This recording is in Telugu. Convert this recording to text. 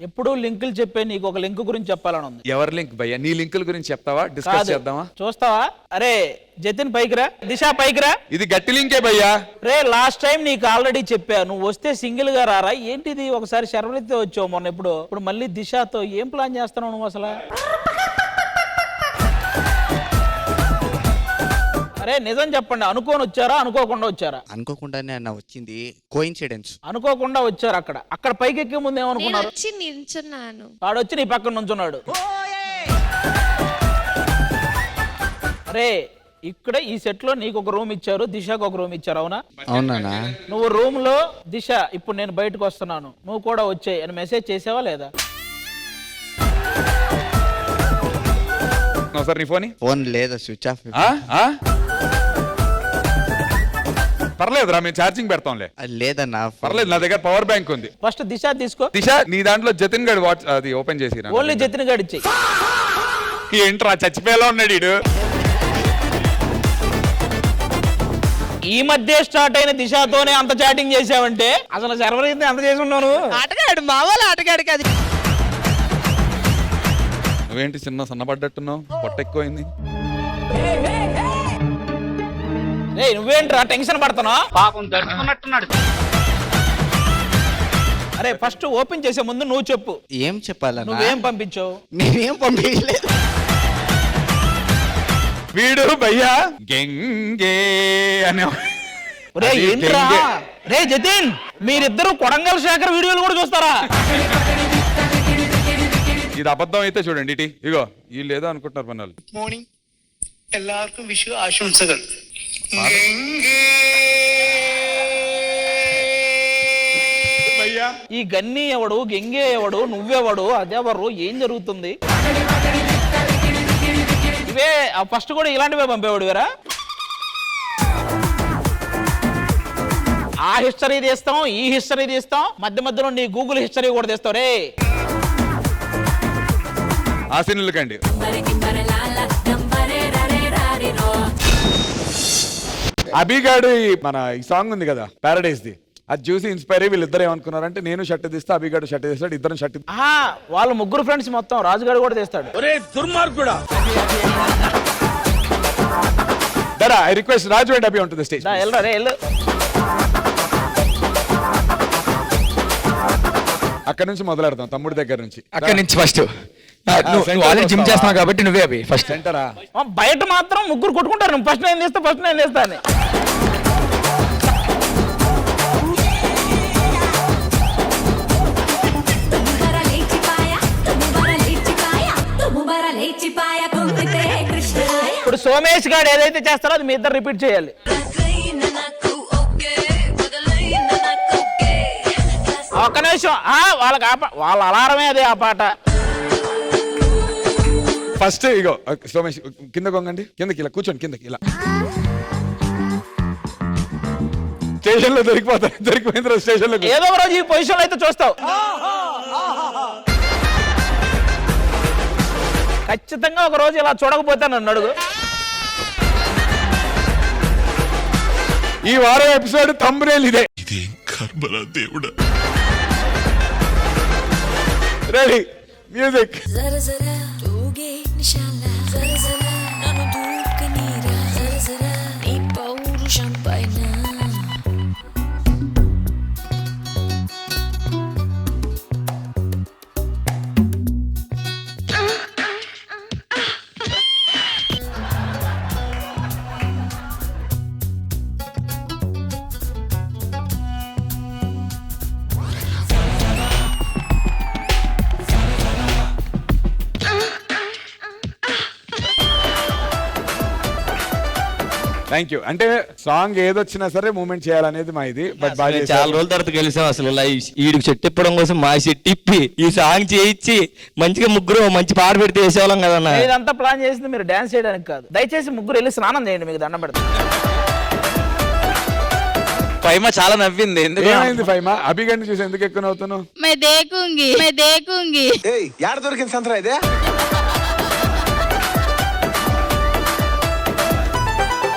ఎప్పుడు లింకులు చెప్పే నీకు ఒక లింక్ గురించి చెప్పాలని ఉంది. ఎవరి లింక్ భయ్యా? నీ లింకుల గురించి చెప్తావా? డిస్కస్ చేద్దామా? చూస్తావా? అరే జతిన్ పైకిరా, దిశ పైకిరా. ఇది గట్టి లింకే భయ్యా. రే లాస్ట్ టైం నీకు ఆల్రెడీ చెప్పా, నువ్వు వస్తే సింగిల్ గా రారా. ఏంటిది ఒకసారి శర్వలితో వచ్చావు మొన్న, ఇప్పుడు మళ్ళీ దిశతో ఏం ప్లాన్ చేస్తున్నావు నువ్వు అసలు? అరే నిజం చెప్పండి, అనుకోని వచ్చారా అనుకోకుండా వచ్చారా? అనుకోకుండానే అన్న వచ్చింది, కోఇన్సిడెన్స్. అనుకోకుండా వచ్చారు. అక్కడ పైకి ఎక్కే ముందు ఏమనుకున్నారు? నిల్చున్నాను, వాడొచ్చి నీ పక్కన నుంచున్నాడు. అరే ఇక్కడ ఈ సెట్ లో నీకు ఒక రూమ్ ఇచ్చారు, దిశకు ఒక రూమ్ ఇచ్చారు, అవునా? అవునా? నువ్వు రూమ్ లో దిశ ఇప్పుడు నేను బయటకు వస్తున్నాను, నువ్వు కూడా వచ్చేయి అని మెసేజ్ చేసావా లేదా? సార్ నీ ఫోన్ లేదా, స్విచ్ ఆఫ్. పర్లేదురా, మేము ఛార్జింగ్ పెడతాంలే. లేదన్నా, పర్లేదు, నా దగ్గర పవర్ బ్యాంక్ ఉంది. ఫస్ట్ దిశ తీసుకో. దిశ నీ దాంట్లో జతిన్ గడి వాచ్ అది ఓపెన్ చేసి ఓన్లీ జతిన్ గడి ఇచ్చేయి. ఏంట్రా చచ్చిపోయేలా ఉన్నాడు వీడు. ఈ మధ్య స్టార్ట్ అయిన దిశతోనే అంత చాటింగ్ చేసావంటే అసలు సర్వర్ అయితే అంత చేసి ఉన్నాను. ఆటగాడు మామూలు ఆటగాడు కాదు. నువ్వేంటి చిన్న సన్నపడ్డట్టున్నావు, పొట్ట ఎక్కువైంది. నువ్వేంట్రా టెన్షన్ పడుతున్నావు? పాపం దడుచుకున్నట్టున్నాడు. అరే ఫస్ట్ ఓపెన్ చేసే ముందు నువ్వు చెప్పు. ఏం చెప్పాలన్నా? నువ్వేం పంపించావు? నేనేం పంపించలేదు. వీడు భయ్యా గెంగే అనే. ఏంట్రా రే జతిన్, మీరిద్దరు కొడంగల్ శేఖర్ వీడియోలు కూడా చూస్తారా? ఇది అబద్ధం అయితే చూడండి ఇటీ, ఇగో వీళ్ళు ఏదో అనుకుంటున్నారు మన వాళ్ళు. മോർണിംഗ് എല്ലാവർക്കും വിഷു ആശംസകൾ. ఈ గన్నీ ఎవడు, గెంగే ఎవడు, నువ్వెవడు, అదెవరు, ఏం జరుగుతుంది? ఇవే ఫస్ట్ కూడా ఇలాంటివే పంపేవాడు వేరా? ఆ హిస్టరీ తీస్తాం, ఈ హిస్టరీ తీస్తాం, మధ్య మధ్యలో నీ గూగుల్ హిస్టరీ కూడా తీస్తావు. రే ఆశీనులు కండి. అభిగాడు మన ఈ సాంగ్ ఉంది కదా పారడైజ్ ది, అది చూసి ఇన్స్పైర్ అయ్యి వీళ్ళిద్దరు ఏమనుకున్నారంటే నేను షర్ట్ తీస్తా, అభిగాడు షర్ట్ తీస్తాడు, ఇద్దరం షర్ట్. వాళ్ళ ముగ్గురు ఫ్రెండ్స్ మొత్తం రాజుగాడు కూడా తీస్తాడు. దరా ఐ రిక్వెస్ట్ రాజు అండ్ అభి ఉంటుంది స్టేజ్. వెళ్ళరా రే వెళ్ళు. అక్కడ నుంచి మొదలెడతాం, తమ్ముడి దగ్గర నుంచి. అక్కడ నుంచి ఫస్ట్ ఆల్రెడీ జిమ్ చేస్తున్నావు కాబట్టి నువ్వే అవి ఫస్ట్ సెంటరా. బయట మాత్రం ముగ్గురు కొట్టుకుంటారు, నువ్వు ఫస్ట్ నేను తీస్తా, ఫస్ట్ నేను తీస్తా అని. ఇప్పుడు సోమేష్ గారు ఏదైతే చేస్తారో అది మీ ఇద్దరు రిపీట్ చేయాలి. ఒక్క నిమిషం, వాళ్ళకి వాళ్ళ అలారమే అదే ఆ పాట. ఫస్ట్ ఇగో సోమేష్ కింద కొంగండి, కిందకి ఇలా కూర్చోండి, కిందకి ఇలా. స్టేషన్ లో దొరికిపోయిన తర్వాత స్టేషన్ లో ఏదో ఒక రోజు ఈ పొజిషన్ అయితే చూస్తావు. ఖచ్చితంగా ఒక రోజు ఇలా చూడకపోతే నన్ను అడుగు. ఈ వారం ఎపిసోడ్ థంబ్నెయిల్ ఇదే. Ready music. Thank you. అంటే సాంగ్ ఏదొచ్చినా సరే మూమెంట్ చేయాలనేది మా ఇది. బట్ చాలా రోజుల తర్వాత కలిసాం అసలు. ఇలా ఈడికి చెట్టు ఇప్పడం కోసం మా చెట్టు ఇప్పి ఈ సాంగ్ చేయించి మంచిగా ముగ్గురు మంచి పాట పెడితే వేసేవాళ్ళం కదన్నా. ఇదంతా ప్లాన్ చేసింది మీరు డాన్స్ చేయడానికి కాదు. దయచేసి ముగ్గురు వెళ్ళి స్నానం చేయండి, మీకు దండం పెడతాను. ఫైమా చాలా నవ్వింది. ఏమైంది ఫైమా? అభిగండి చూసి ఎందుకు ఎక్కువ నవ్వుతున్నావు? मैं देखूंगी ఏయ్ యాడ దొరికింది సంతరా ఇదే?